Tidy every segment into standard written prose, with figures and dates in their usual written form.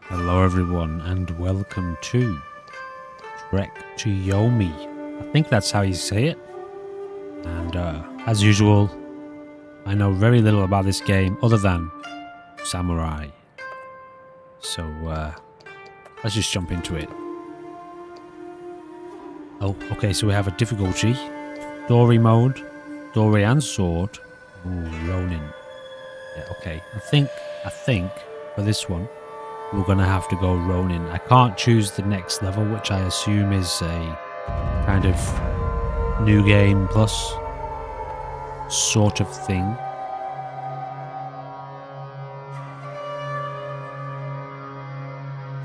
Hello everyone and welcome to Trek to Yomi. I think that's how you say it. And as usual, I know very little about this game other than Samurai. So let's just jump into it. Oh, okay, so we have a difficulty. Story mode, story and sword. Ooh, Ronin. Yeah, okay. I think for this one we're gonna have to go Ronin. I can't choose the next level, which I assume is a kind of new game plus sort of thing.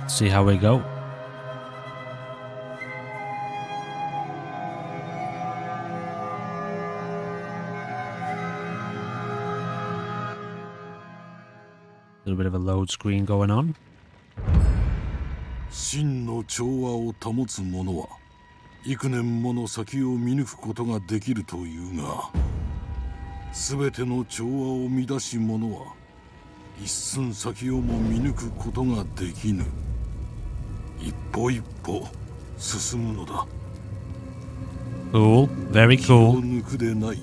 See how we go. A little bit of a load screen going on. 真の調和を保つ者は幾年もの先を見抜くことができるというが、すべての調和を乱し者は一寸先をも見抜くことができぬ。一歩一歩進むのだ。Cool, very 気を cool. 抜くでない。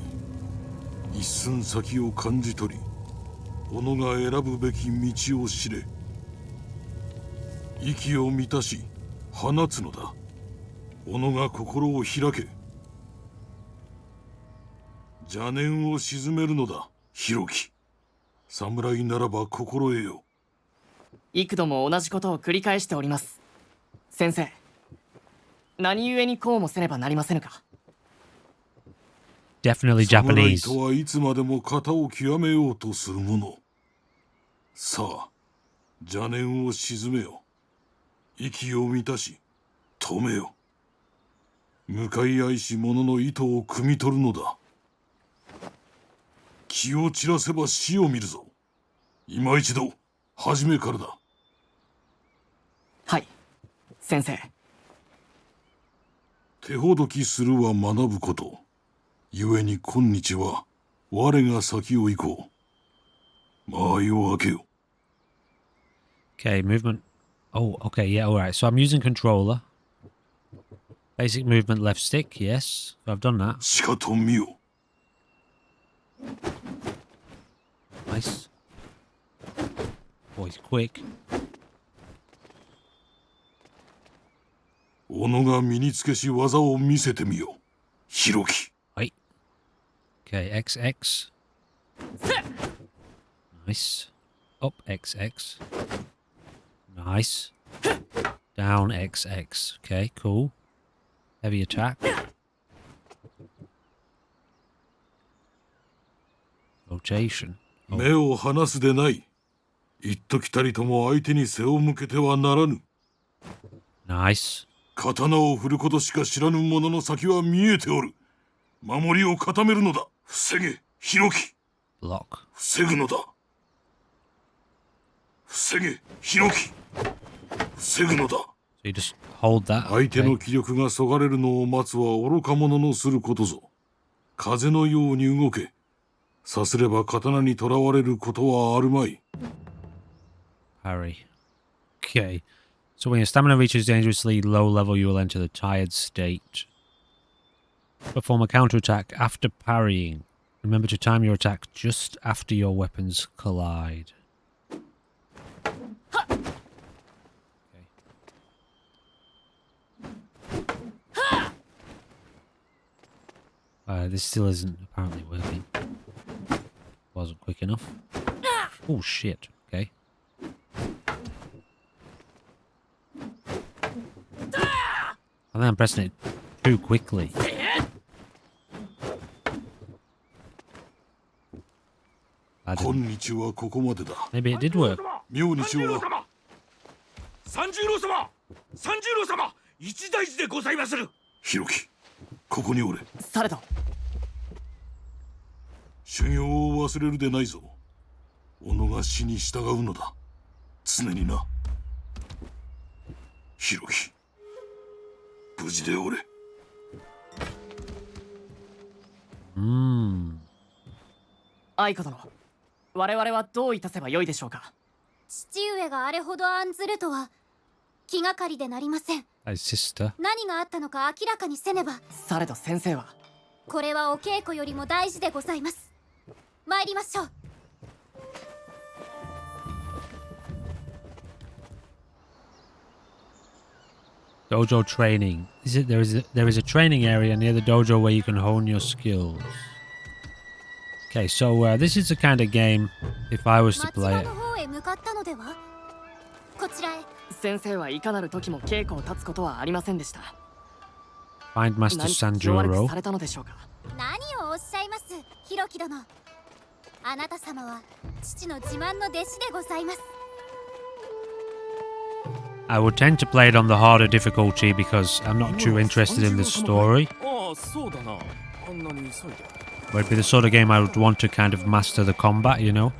一寸先を感じ取り、己が選ぶべき道を知れ。息を満たし放つのだ。己が心を開け。邪念を鎮めるのだ、弘樹。侍ならば心得よ。幾度も同じことを繰り返しております。先生、何故にこうもせねばなりませぬか。Definitely 侍 Japanese. とはいつまでも型を極めようとするもの。さあ、邪念を鎮めよ。息を満たし止めよ。向かい合いし者の意図を汲み取るのだ。気を散らせば死を見るぞ。今一度初めからだ。はい、先生。手ほどきするは学ぶこと。故に今日は我が先を行こう。間合いを開けよ。 Okay, movement. Oh, okay, yeah, alright. So I'm using controller. Basic movement left stick, yes. So I've done that. しかと見よ。 Nice. Boy's quick. 己が身につけし技を見せてみよ。弘樹。 Right. Okay, XX. Nice. Up XX. Nice. Down XX. Okay, cool. Heavy attack. Rotation. 目を離すでない。一時たりとも相手に背を向けてはならぬ。 Nice. 刀を振ることしか知らぬ者の先は見えておる。守りを固めるのだ。防げ、弘樹。 Block. 防ぐのだ。防げ、弘樹。防ぐのだ。 So you just hold that. 相手 Okay. の気力がそがれるのを待つは愚か者のすることぞ。風のように動け。さすれば刀にとらわれることはあるまい。 Parry. Okay. So when your stamina reaches dangerously low level, you will enter the tired state. Perform a counterattack after parrying. Remember to time your attack just after your weapons collide. Okay. This still isn't apparently working. Wasn't quick enough. Oh shit. Okay. I think I'm pressing it too quickly.今日はここまでだ。 Maybe it did work. 明日は三十郎様、三十郎様、一大事でございまする。弘樹、ここにおれ。されど、修行を忘れるでないぞ。己が死に従うのだ。常にな。弘樹、無事でおれ。愛子殿、我々はどういたせばよいでしょうか。父上があれほど案ずるとは気がかりでなりません。 His sister. 何があったのか明らかにせねば。されど先生はこれはお稽古よりも大事でございます。参りましょう。 Dojo training. There is a training area near the dojo where you can hone your skills. Okay, so this is the kind of game if I was to 町 play 場 it. の方へ向かったのでは。こちらへ。先生はいかなる時も稽古を立つことはありませんでした。 Find Master 何か気を悪く Sanjuro. されたのでしょうか。何をおっしゃいます、ひろき殿。あなた様は父の自慢の弟子でございます。 I would tend to play it on the harder difficulty because I'm not too interested in the story. ああ、そうだな。あんなに急いで。 But it'd be the sort of game I would want to kind of master the combat, you know?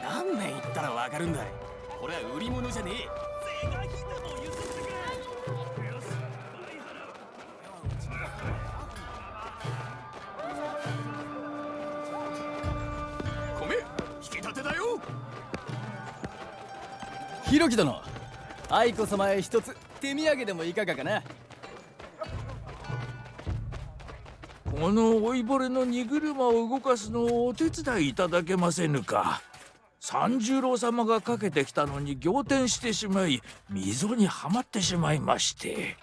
何年言ったらわかるんだい。これは売り物じゃねえ。米、引き立てだよ。ひろき殿、愛子様へ一つ手土産でもいかがかな。この老いぼれの荷車を動かすのをお手伝いいただけませぬか。三十郎様がかけてきたのに仰天してしまい、溝にはまってしまいまして。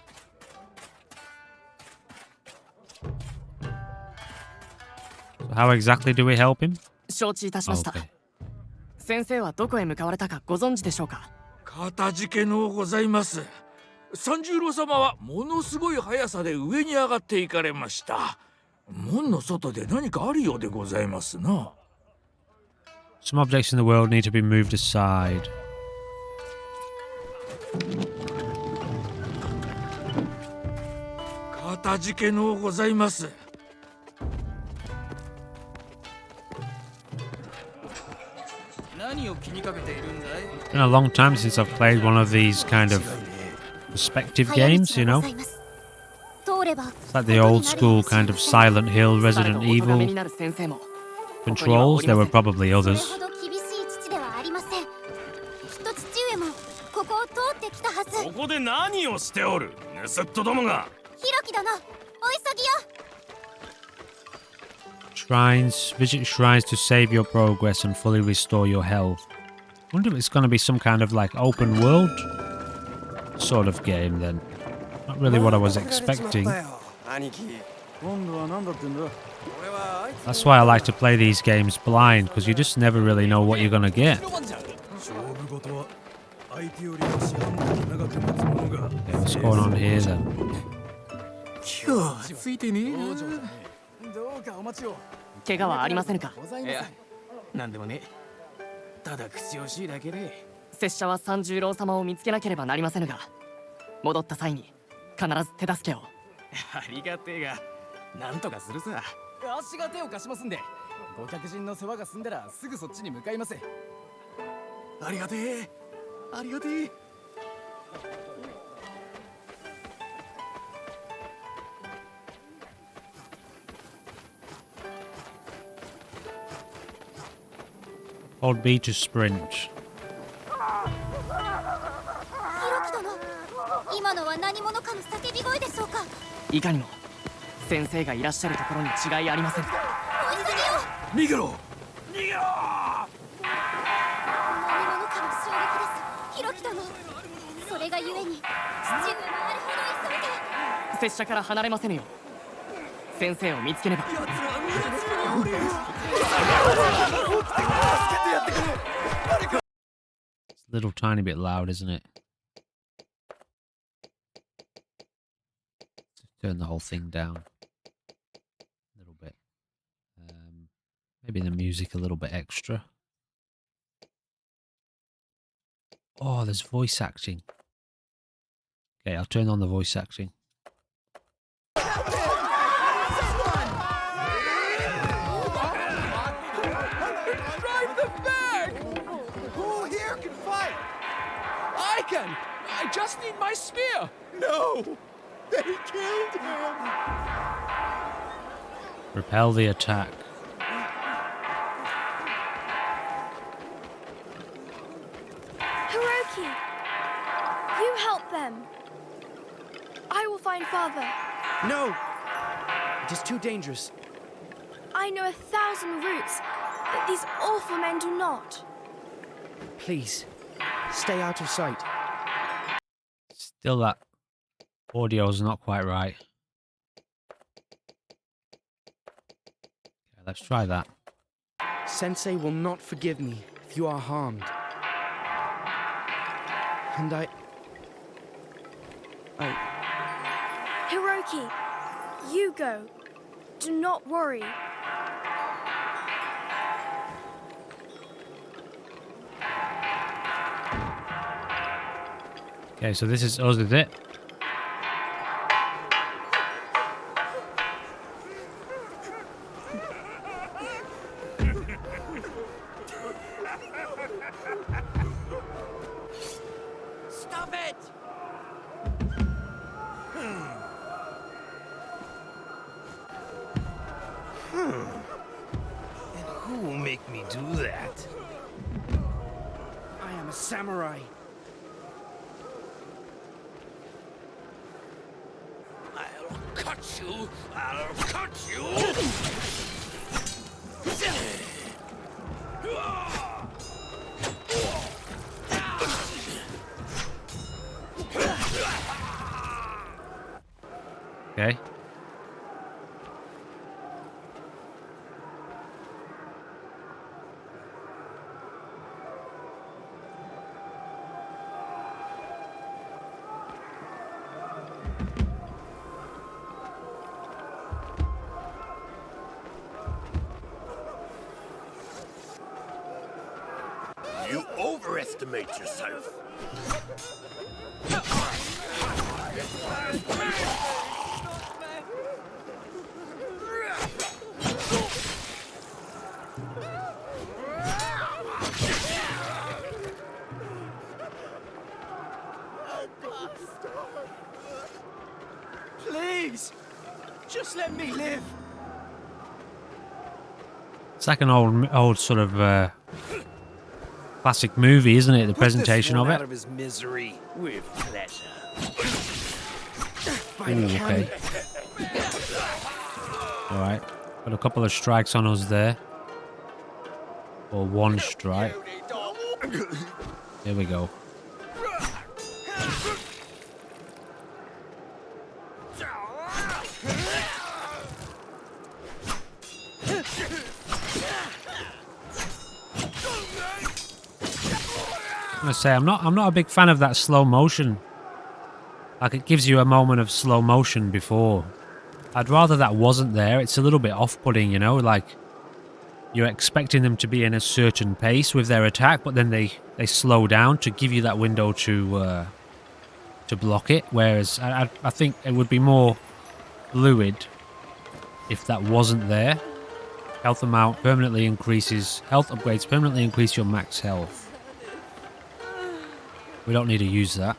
So how exactly do we help him? 承知いたしました。 Okay. 先生はどこへ向かわれたかご存知でしょうか。かたじけのうございます。三十郎様はものすごい速さで上に上がっていかれました。門の外で何かあるようでございますな。 Some objects in the world need to be moved aside. かたじけのうございます。何を気にかけているんだい。 It's been a long time since I've played one of these kind of perspective 早 games, 道 you が know? ございます。通れば It's like the old school kind of Silent Hill, されど Resident お咎めに Evil なる先生も controls. There were probably それ others. ほど厳しい父ではありません。きっと父上もここを通ってきたはず。ここで何をしておる、盗っ人どもが。ひろき殿、お急ぎよ。 Shrines. Visit shrines to save your progress and fully restore your health. Wonder if it's going to be some kind of like open world sort of game then. Not really what I was expecting. 兄貴、今度は何だってんだ。俺はあいつ That's why I like to play these games blind, because you just never really know what you're going to get. の番じゃん。勝負事は相手よりも四半時長く待つ者が Okay, what's going on here then? 今日ついてねえな。どうかお待ちを。怪我はありませんか。ございません。なんでもね。ただ口惜しいだけで。拙者は三十郎様を見つけなければなりませぬが、戻った際に必ず手助けを。ありがてえが、なんとかするさ。足が手を貸しますんで、ご客人の世話が済んだらすぐそっちに向かいます。ありがてえ。ありがてえ。Hold B to sprint. ひろき殿、今のは何者かの叫び声でしょうか。いかにも先生がいらっしゃるところに違いありません。お急ぎよ。逃げろ。逃げろ。何者かの襲撃です。ひろき殿、それがゆえに父上もあれほど急いで。拙者から離れませぬよ。先生を見つけねば。 It's a little tiny bit loud, isn't it? Turn the whole thing down a little bit. Maybe the music a little bit extra. Oh, there's voice acting. Okay, I'll turn on the voice acting. I can. I just need my spear. No! They killed him! Repel the attack. Hiroki! You help them. I will find father. No! It is too dangerous. I know 1,000 routes, but these awful men do not. Please, stay out of sight. Still, that audio's not quite right. Okay, let's try that. Sensei will not forgive me if you are harmed. And I... Hiroki, you go. Do not worry. Okay, so this is us, is it? Stop it! And who will make me do that? I am a samurai. I'll cut you! I'll cut you! Okay. You overestimate yourself. Please! Just let me live! It's like an old sort of classic movie, isn't it? The presentation of Out it. of his misery with pleasure. Ooh, okay. All right. Got a couple of strikes on us there. Or one strike. Here we go. I'm gonna say I'm not a big fan of that slow motion. Like, it gives you a moment of slow motion before. I'd rather that wasn't there. It's a little bit off-putting, you know, like you're expecting them to be in a certain pace with their attack, but then they slow down to give you that window to block it. Whereas I think it would be more fluid if that wasn't there. Health amount permanently increases. Health upgrades permanently increase your max health. We don't need to use that.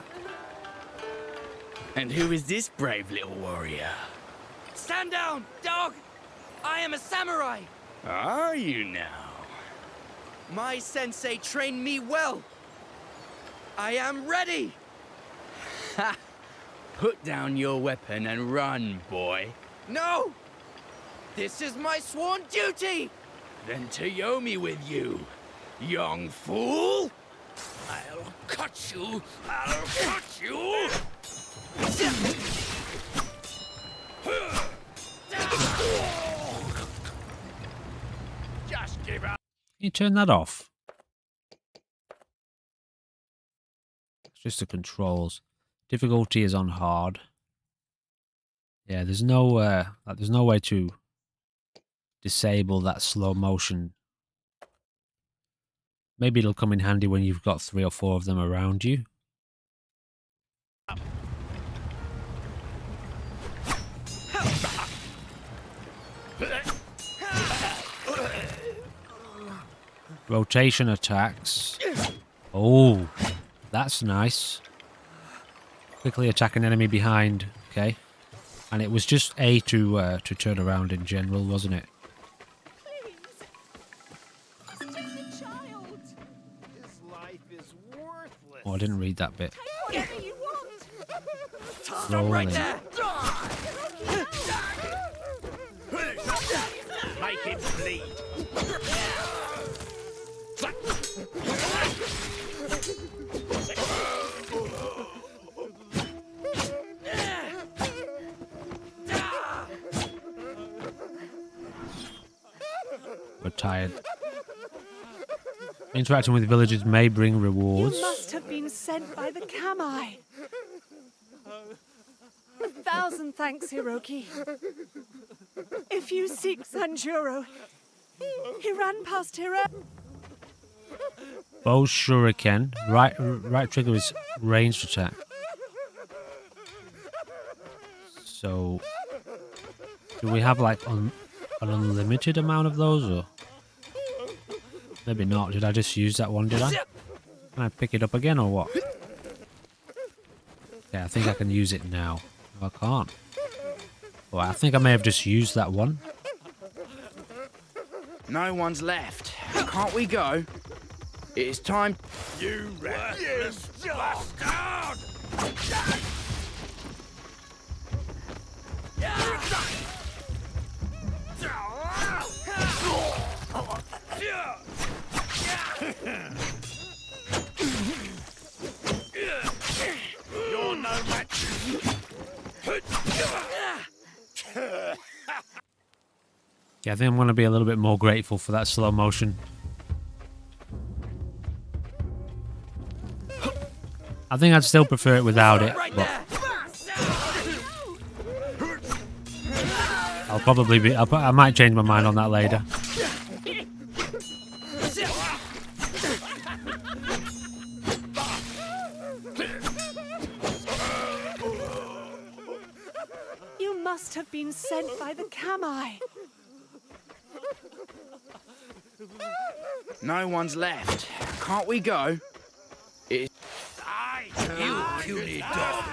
And who is this brave little warrior? Stand down, dog! I am a samurai! Are you now? My sensei trained me well. I am ready! Ha! Put down your weapon and run, boy. No! This is my sworn duty! Then to Yomi with you, young fool! I'll cut you! I'll cut you! Just give up. Can you turn that off? It's just the controls. Difficulty is on hard. Yeah, there's no way to disable that slow motion. Maybe it'll come in handy when you've got 3 or 4 of them around you. Rotation attacks. Oh, that's nice. Quickly attack an enemy behind. Okay. And it was just A to turn around in general, wasn't it? Please. He's just a child. His life is worthless. Oh, I didn't read that bit. Whatever you want. Rolling. Make it bleed. We're tired. Interacting with villagers may bring rewards. You must have been sent by the Kamai. 1,000 thanks, Hiroki. If you seek Sanjuro, he ran past here. Bow shuriken. Right trigger is ranged attack. So, do we have like an unlimited amount of those, or maybe not? Did I just use that one? Did I? Can I pick it up again, or what? Yeah, I think I can use it now. No, I can't. Well, I think I may have just used that one. No one's left. Can't we go? It is time. You reckless bastard! You're no match. Yeah, I think I'm going to be a little bit more grateful for that slow motion. I think I'd still prefer it without it, but I'll probably be. I might change my mind on that later. You must have been sent by the Kamai. No one's left. Can't we go? It. You puny dog.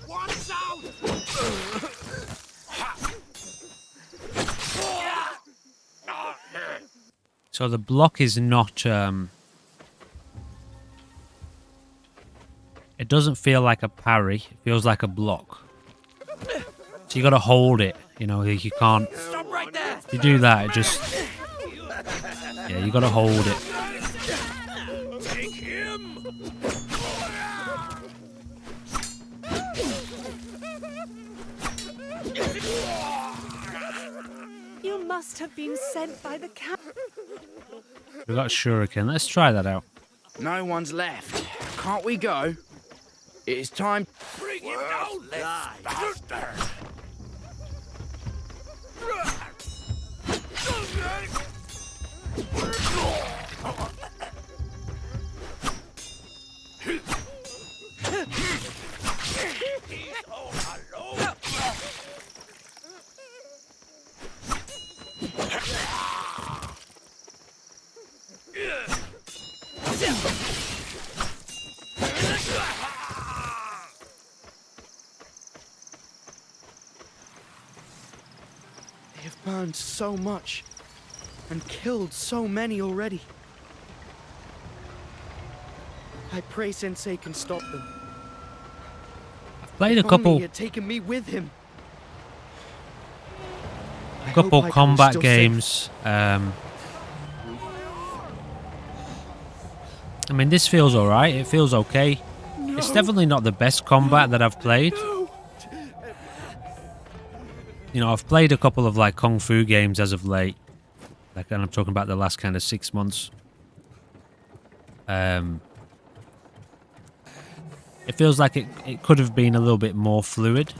Watch out! So the block is not. It doesn't feel like a parry. It feels like a block. So you got to hold it. You know, you can't. Stop right there! If you do that, it just. Yeah, you got to hold it. Take him! You must have been sent by the Kamai. We got shuriken. Let's try that out. No one's left. Can't we go? It is time. Bring him down, let's bastard! He's all alone. They have burned so much and killed so many already. I pray Sensei can stop them. Played a If only couple he had taken me with him. I hope couple Heiko is combat still games. I mean, this feels alright. It feels okay. It's definitely not the best combat that I've played. You know, I've played a couple of like kung fu games as of late. Like, and I'm talking about the last kind of 6 months. It feels like it could have been a little bit more fluid.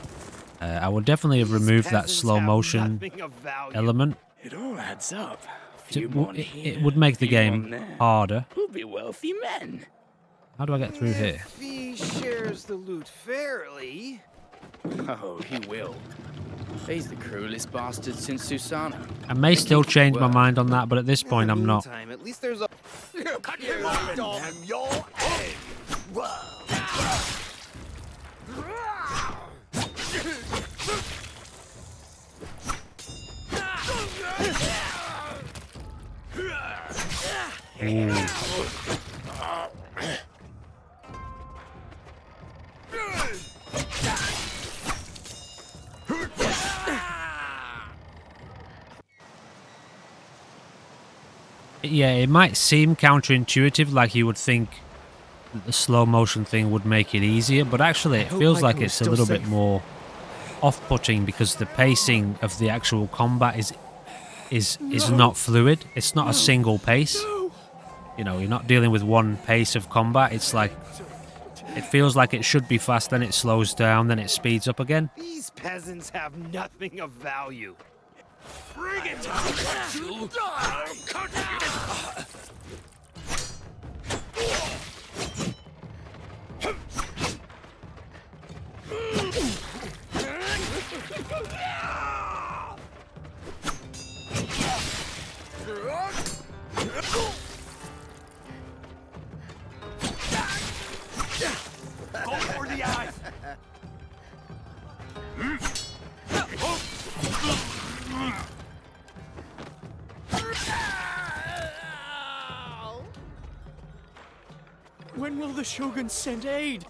I would definitely have removed that slow motion element. It all adds up. It would make the game harder. We'll be wealthy men. How do I get through here? If he shares the loot fairly. Oh, he will. He's the cruelest bastard since Susanoo. I may still change my mind on that, but at this point I'm not. Meantime, at least there's a. Cut him open and your head. Yeah, it might seem counterintuitive, like you would think that the slow motion thing would make it easier, but actually it feels like it's a little bit more off-putting because the pacing of the actual combat is not fluid. It's not a single pace. You know, you're not dealing with one pace of combat. It's like it feels like it should be fast, then it slows down, then it speeds up again. These peasants have nothing of value. Bring it! I'll cut you! I'll cut you! Go for the eyes! When will the Shogun send aid?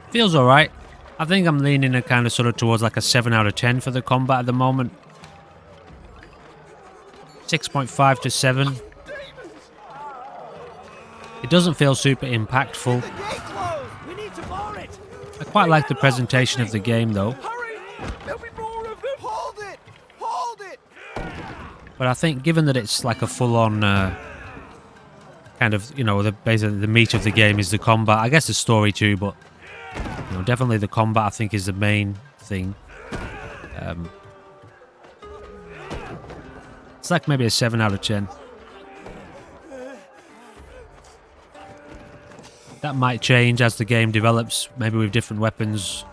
Feels alright. I think I'm leaning a kind of sort of towards like a 7 out of 10 for the combat at the moment. 6.5 to 7. It doesn't feel super impactful. We need to bar it. I quite like the presentation of the game though. Hurry! There'll be more of them. Hold it! Hold it! But I think given that it's like a full-on kind of, you know, basically the meat of the game is the combat. I guess the story too, but you know, definitely the combat I think is the main thing. It's like maybe a 7 out of 10. That might change as the game develops, maybe with different weapons.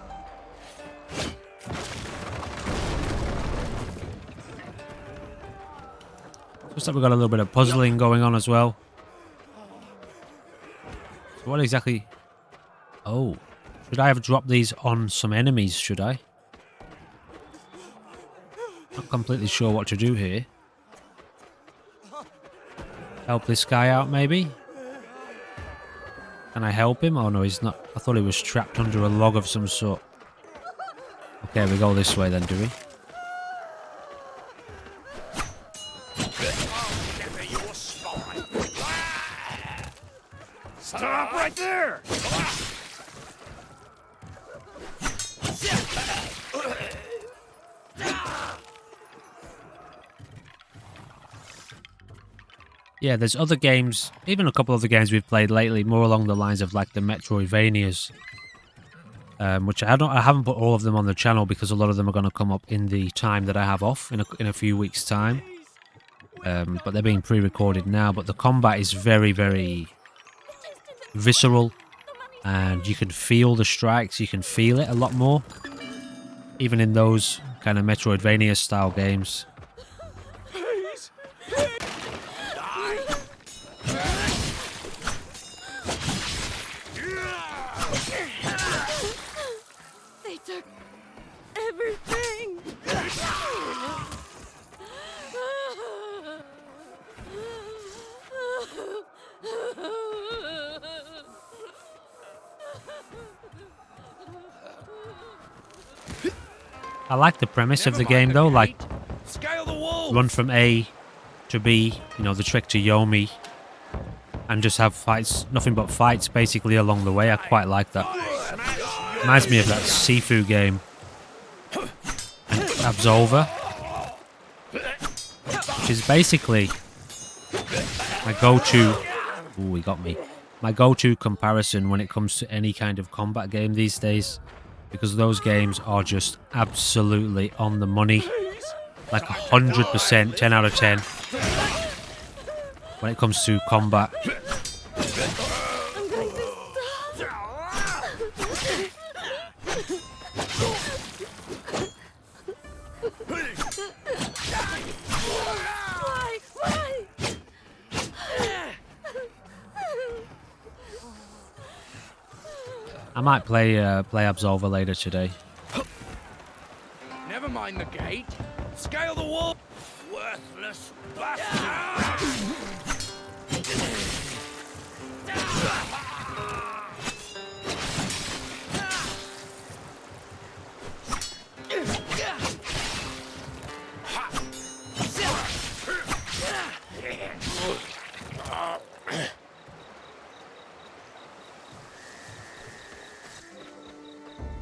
Looks like we've got a little bit of puzzling going on as well. So what exactly... Oh, should I have dropped these on some enemies, should I? Not completely sure what to do here. Help this guy out, maybe? Can I help him? Oh no, he's not. I thought he was trapped under a log of some sort. Okay, we go this way then, do we? Stop right there! Yeah, there's other games, even a couple of the games we've played lately, more along the lines of like the Metroidvanias, which I haven't put all of them on the channel because a lot of them are going to come up in the time that I have off in a few weeks' time. But they're being pre-recorded now. But the combat is very, very visceral, and you can feel the strikes. You can feel it a lot more, even in those kind of Metroidvania style games. They took everything. I like the premise of the game though, like Scale the wall. run from A to B, you know, the trick to Yomi, and just have fights, nothing but fights basically along the way. I quite like that. Reminds me of that Sifu game, and Absolver, which is basically my go-to. Ooh, he got me. My go-to comparison when it comes to any kind of combat game these days, because those games are just absolutely on the money, like 100%, 10 out of 10 when it comes to combat. I'm going to stop. Why? I might play Absolver later today. Never mind the gate. Scale the wall. Worthless bastard!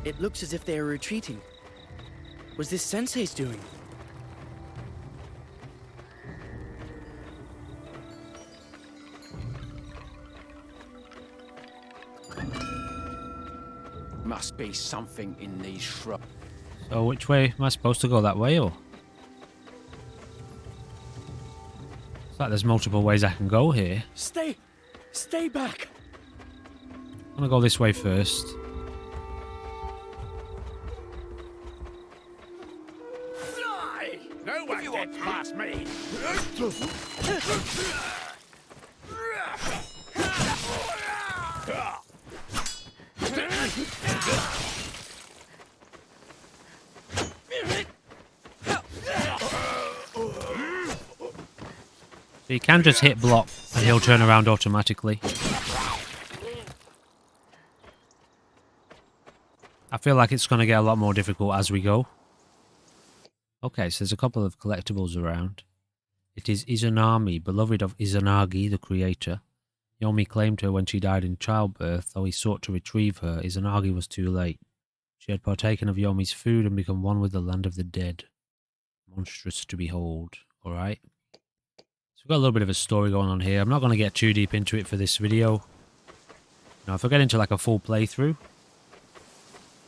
It looks as if they are retreating. Was this Sensei's doing? Must be something in these shrubs. So which way am I supposed to go? That way, or? It's like there's multiple ways I can go here. Stay back. I'm gonna go this way first. No one gets past me. So you can just hit block and he'll turn around automatically. I feel like it's going to get a lot more difficult as we go. Okay, so there's a couple of collectibles around. It is Izanami, beloved of Izanagi, the creator. Yomi claimed her when she died in childbirth, though he sought to retrieve her. Izanagi was too late. She had partaken of Yomi's food and become one with the land of the dead. Monstrous to behold. Alright. So we've got a little bit of a story going on here. I'm not going to get too deep into it for this video. Now, if I get into like a full playthrough,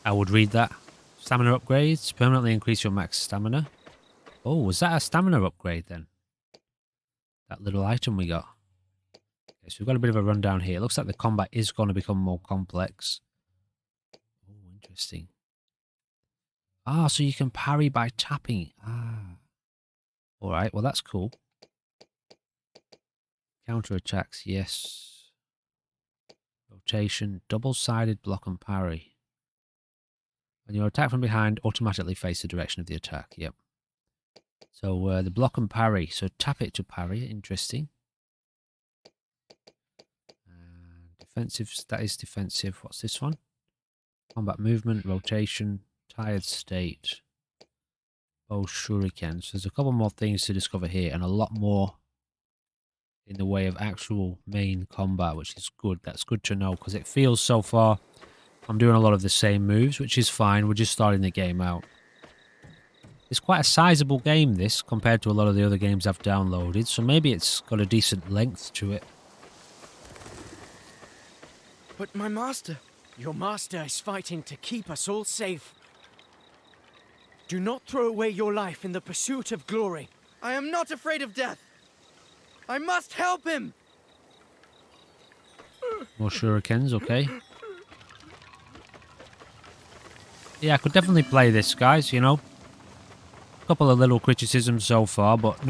I would read that. Stamina upgrades. Permanently increase your max stamina. Oh, was that a stamina upgrade then? That little item we got. Okay, so we've got a bit of a rundown here. It looks like the combat is going to become more complex. Oh, interesting. Ah, so you can parry by tapping. Ah. Alright, well that's cool. Counter attacks, yes. Rotation, double-sided block and parry. When you're attacked from behind, automatically face the direction of the attack. Yep. So the block and parry. So tap it to parry. Interesting. Defensive. That is defensive. What's this one? Combat movement, rotation, tired state. Oh, shurikens. So there's a couple more things to discover here, and a lot more in the way of actual main combat, which is good. That's good to know, because it feels so far I'm doing a lot of the same moves, which is fine. We're just starting the game out. It's quite a sizable game, this, compared to a lot of the other games I've downloaded, so maybe it's got a decent length to it. But my master... Your master is fighting to keep us all safe. Do not throw away your life in the pursuit of glory. I am not afraid of death. I must help him. More shurikens, okay. Yeah, I could definitely play this, guys, you know. A couple of little criticisms so far, but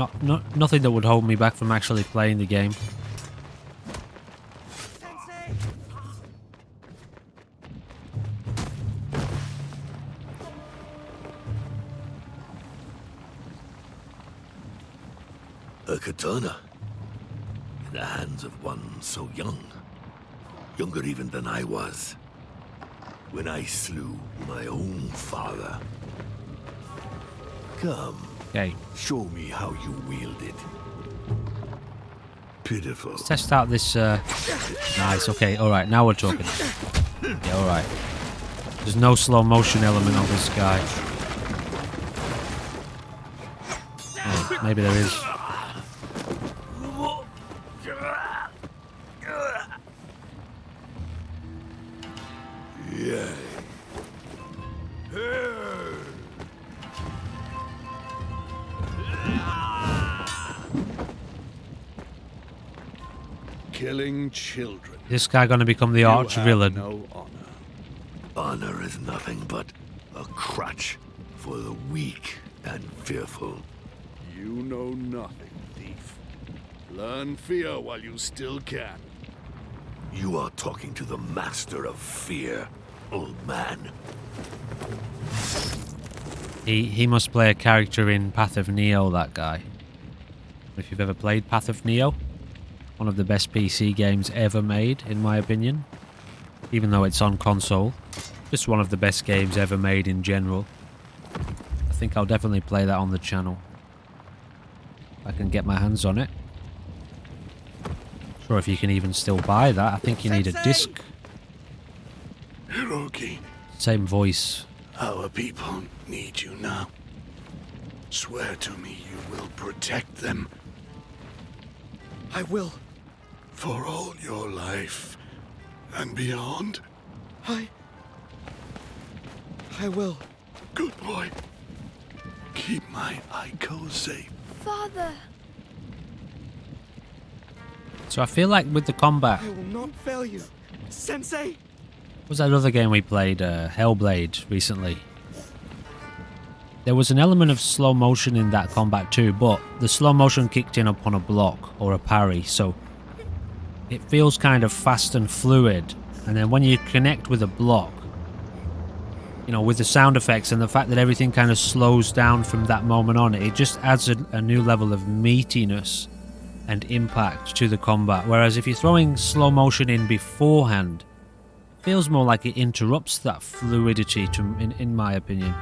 nothing that would hold me back from actually playing the game. A katana in the hands of one so young, younger even than I was, when I slew my own father. Come, Okay, show me how you wield it. Pitiful. let's test out this. Nice, okay, alright, now we're talking. Yeah, alright. There's no slow motion element on this guy. Oh, maybe there is. Yay. Killing children. This guy gonna become the arch villain. No honor. Honor is nothing but a crutch for the weak and fearful. You know nothing, thief. Learn fear while you still can. You are talking to the master of fear, old man. He must play a character in Path of Neo, that guy. If you've ever played Path of Neo. One of the best PC games ever made, in my opinion. Even though it's on console. Just one of the best games ever made in general. I think I'll definitely play that on the channel. If I can get my hands on it. Not sure if you can even still buy that. I think you need a disc. Hiroki, Same voice. our people need you now. Swear to me you will protect them. I will. For all your life and beyond. I will. Good boy. Keep my Aiko safe. Father! So I feel like with the combat... I will not fail you. Sensei! What was that other game we played? Hellblade, recently. There was an element of slow motion in that combat too, but the slow motion kicked in upon a block or a parry, so it feels kind of fast and fluid. And then when you connect with a block, you know, with the sound effects and the fact that everything kind of slows down from that moment on, it just adds a new level of meatiness and impact to the combat. Whereas if you're throwing slow motion in beforehand, it feels more like it interrupts that fluidity, in my opinion.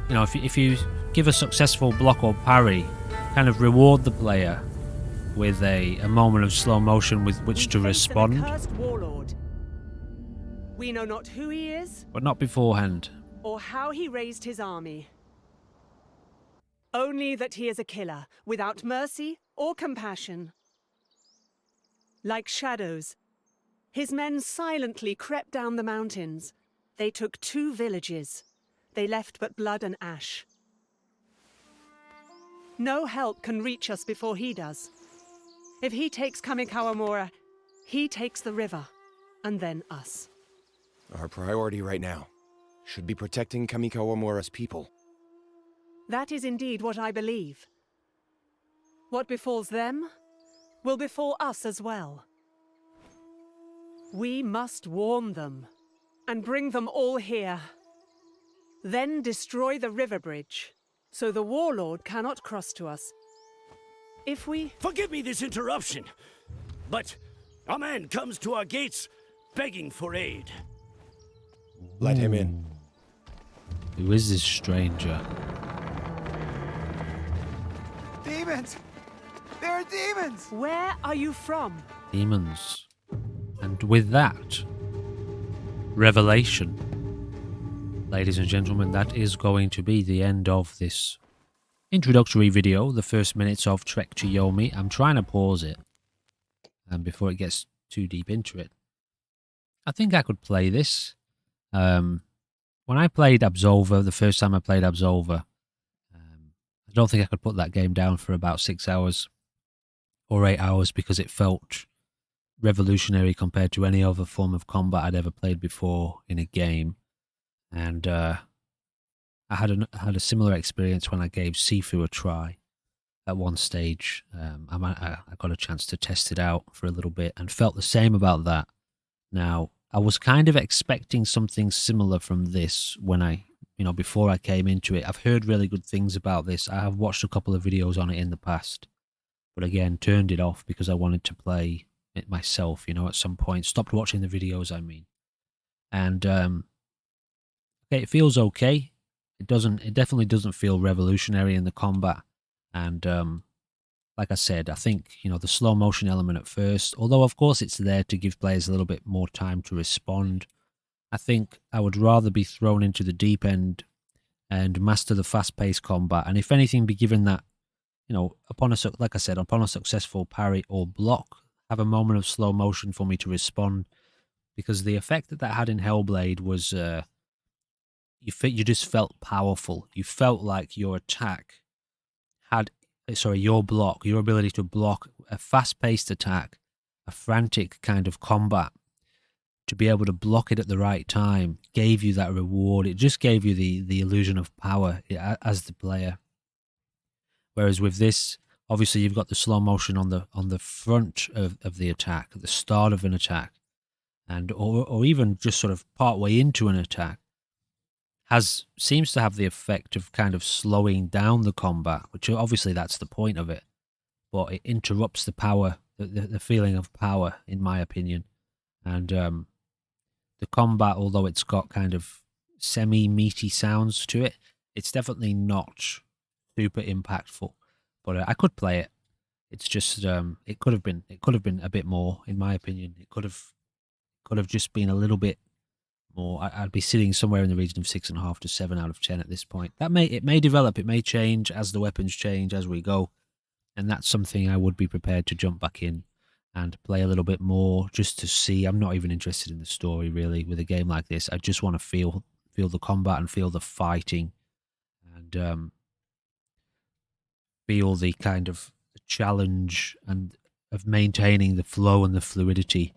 You know, if you give a successful block or parry, kind of reward the player with a moment of slow motion with which to respond. The accursed warlord. We know not who he is, But not beforehand. or how he raised his army. Only that he is a killer, without mercy or compassion. Like shadows, his men silently crept down the mountains. They took 2 villages. They left but blood and ash. No help can reach us before he does. If he takes Kamikawamura, he takes the river, and then us. Our priority right now should be protecting Kamikawamura's people. That is indeed what I believe. What befalls them will befall us as well. We must warn them and bring them all here. Then destroy the river bridge, so the warlord cannot cross to us. If we... Forgive me this interruption, but a man comes to our gates begging for aid. Let him in. Who is this stranger? Demons! There are demons! Where are you from? Demons. And with that, revelation. Ladies and gentlemen, that is going to be the end of this introductory video, the first minutes of Trek to Yomi. I'm trying to pause it before it gets too deep into it. I think I could play this. When I played Absolver, the first time I played Absolver, I don't think I could put that game down for about 6 hours or 8 hours because it felt revolutionary compared to any other form of combat I'd ever played before in a game. And I had a similar experience when I gave Sifu a try at one stage. I got a chance to test it out for a little bit and felt the same about that. Now, I was kind of expecting something similar from this when before I came into it. I've heard really good things about this. I have watched a couple of videos on it in the past, but again, turned it off because I wanted to play it myself, at some point. Stopped watching the videos, I mean. And, okay, it feels okay. It definitely doesn't feel revolutionary in the combat. And, like I said, I think, the slow motion element at first, although of course it's there to give players a little bit more time to respond, I think I would rather be thrown into the deep end and master the fast-paced combat. And if anything, be given that, upon a successful parry or block, have a moment of slow motion for me to respond. Because the effect that had in Hellblade was, you just felt powerful. You felt like your attack had, your ability to block a fast-paced attack, a frantic kind of combat, to be able to block it at the right time, gave you that reward. It just gave you the illusion of power as the player. Whereas with this, obviously you've got the slow motion on the front of the attack, at the start of an attack, and or even just sort of part way into an attack, seems to have the effect of kind of slowing down the combat, which obviously that's the point of it. but it interrupts the power, the feeling of power, in my opinion. And the combat, although it's got kind of semi-meaty sounds to it, it's definitely not super impactful. But I could play it. It's just it could have been a bit more, in my opinion. It could have just been a little bit more. I'd be sitting somewhere in the region of 6.5 to 7 out of 10 at this point. It may develop, it may change as the weapons change as we go, and that's something I would be prepared to jump back in and play a little bit more just to see. I'm not even interested in the story really with a game like this. I just want to feel the combat and feel the fighting, and feel the kind of challenge and of maintaining the flow and the fluidity.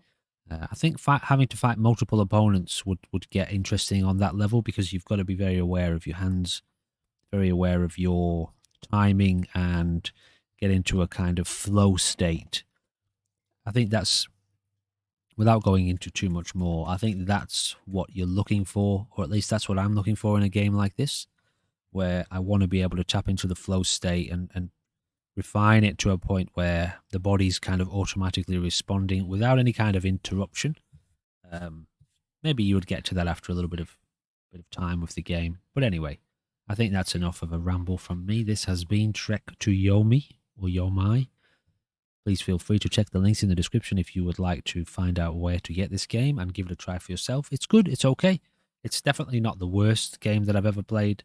I think having to fight multiple opponents would get interesting on that level, because you've got to be very aware of your hands, very aware of your timing, and get into a kind of flow state. I think that's, without going into too much more, I think that's what you're looking for, or at least that's what I'm looking for in a game like this, where I want to be able to tap into the flow state and refine it to a point where the body's kind of automatically responding without any kind of interruption. Maybe you would get to that after a little bit of time with the game. But anyway, I think that's enough of a ramble from me. This has been Trek to Yomi, or Yomi. Please feel free to check the links in the description if you would like to find out where to get this game and give it a try for yourself. It's good, it's okay. It's definitely not the worst game that I've ever played,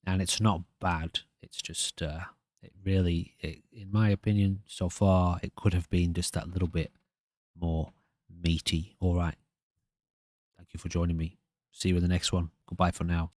and it's not bad. It's just, in my opinion, so far, it could have been just that little bit more meaty. All right. Thank you for joining me. See you in the next one. Goodbye for now.